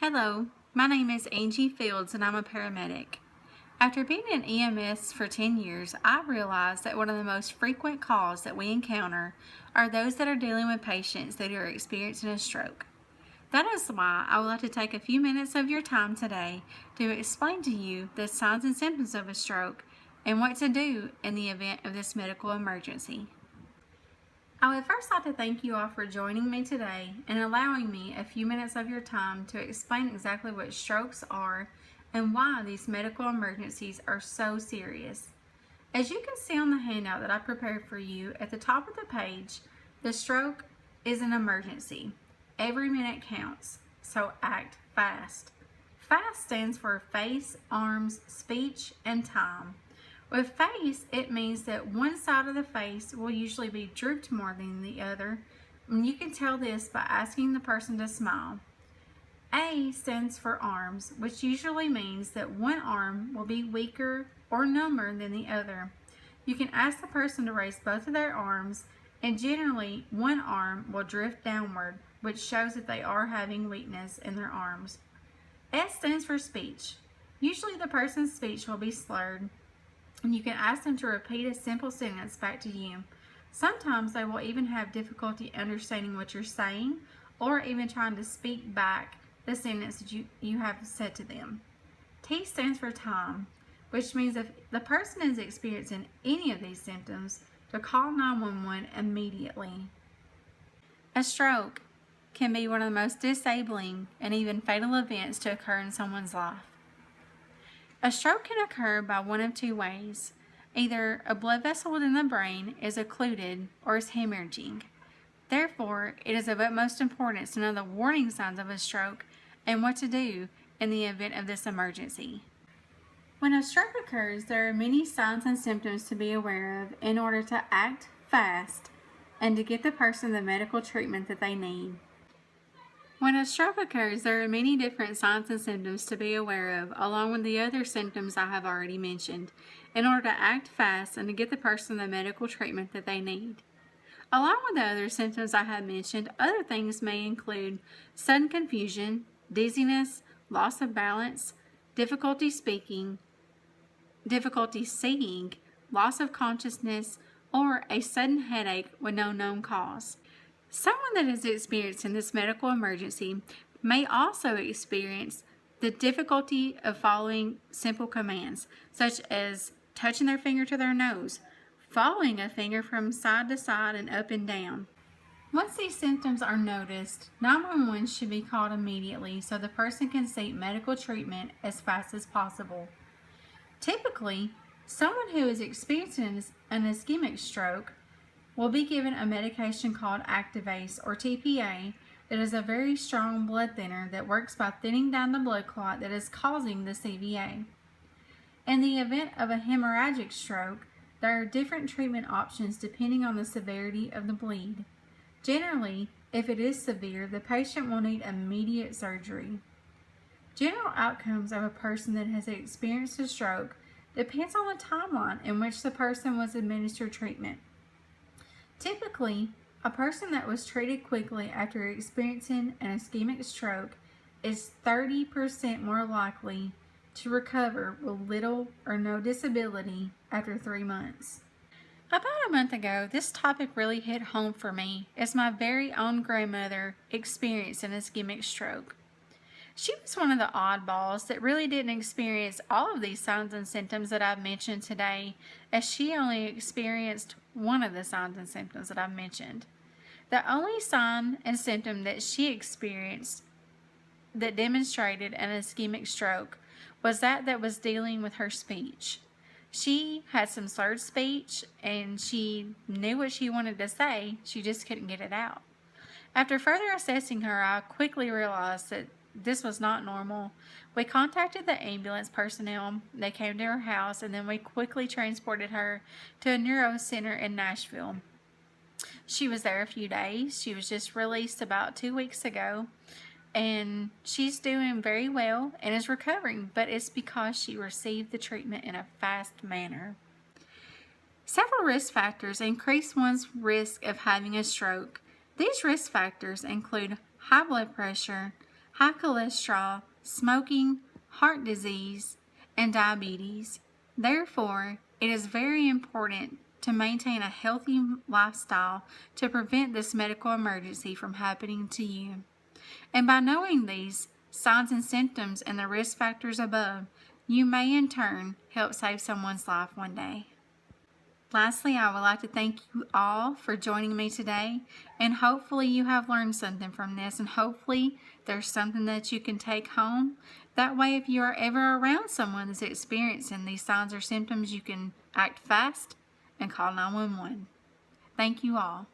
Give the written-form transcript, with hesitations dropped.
Hello, my name is Angie Fields and I'm a paramedic. After being in EMS for 10 years, I realized that one of the most frequent calls that we encounter are those that are dealing with patients that are experiencing a stroke. That is why I would like to take a few minutes of your time today to explain to you the signs and symptoms of a stroke and what to do in the event of this medical emergency. I would first like to thank you all for joining me today and allowing me a few minutes of your time to explain exactly what strokes are and why these medical emergencies are so serious. As you can see on the handout that I prepared for you at the top of the page, the stroke is an emergency. Every minute counts, so act fast. FAST stands for face, arms, speech, and time. With face, it means that one side of the face will usually be drooped more than the other, and you can tell this by asking the person to smile. A stands for arms, which usually means that one arm will be weaker or number than the other. You can ask the person to raise both of their arms, and generally one arm will drift downward, which shows that they are having weakness in their arms. S stands for speech. Usually the person's speech will be slurred, and you can ask them to repeat a simple sentence back to you. Sometimes they will even have difficulty understanding what you're saying or even trying to speak back the sentence that you have said to them. T stands for time, which means if the person is experiencing any of these symptoms, to call 911 immediately. A stroke can be one of the most disabling and even fatal events to occur in someone's life. A stroke can occur by one of two ways. Either a blood vessel within the brain is occluded or is hemorrhaging. Therefore, it is of utmost importance to know the warning signs of a stroke and what to do in the event of this emergency. When a stroke occurs, there are many signs and symptoms to be aware of in order to act fast and to get the person the medical treatment that they need. When a stroke occurs, there are many different signs and symptoms to be aware of, along with the other symptoms I have already mentioned, in order to act fast and to get the person the medical treatment that they need. Along with the other symptoms I have mentioned, other things may include sudden confusion, dizziness, loss of balance, difficulty speaking, difficulty seeing, loss of consciousness, or a sudden headache with no known cause. Someone that is experiencing this medical emergency may also experience the difficulty of following simple commands, such as touching their finger to their nose, following a finger from side to side and up and down. Once these symptoms are noticed, 911 should be called immediately so the person can seek medical treatment as fast as possible. Typically, someone who is experiencing an ischemic stroke will be given a medication called Activase or TPA that is a very strong blood thinner that works by thinning down the blood clot that is causing the CVA. In the event of a hemorrhagic stroke, there are different treatment options depending on the severity of the bleed. Generally, if it is severe, the patient will need immediate surgery. General outcomes of a person that has experienced a stroke depends on the timeline in which the person was administered treatment. Typically, a person that was treated quickly after experiencing an ischemic stroke is 30% more likely to recover with little or no disability after 3 months. About a month ago, this topic really hit home for me as my very own grandmother experienced an ischemic stroke. She was one of the oddballs that really didn't experience all of these signs and symptoms that I've mentioned today, as she only experienced one of the signs and symptoms that I've mentioned. The only sign and symptom that she experienced that demonstrated an ischemic stroke was that was dealing with her speech. She had some slurred speech and she knew what she wanted to say, she just couldn't get it out. After further assessing her, I quickly realized that this was not normal. We contacted the ambulance personnel. They came to her house, and then we quickly transported her to a neuro center in Nashville. She was there a few days. She was just released about 2 weeks ago, and she's doing very well and is recovering, but it's because she received the treatment in a fast manner. Several risk factors increase one's risk of having a stroke. These risk factors include high blood pressure, high cholesterol, smoking, heart disease, and diabetes. Therefore, it is very important to maintain a healthy lifestyle to prevent this medical emergency from happening to you. And by knowing these signs and symptoms and the risk factors above, you may in turn help save someone's life one day. Lastly, I would like to thank you all for joining me today, and hopefully you have learned something from this, and hopefully there's something that you can take home. That way, if you are ever around someone that's experiencing these signs or symptoms, you can act fast and call 911. Thank you all.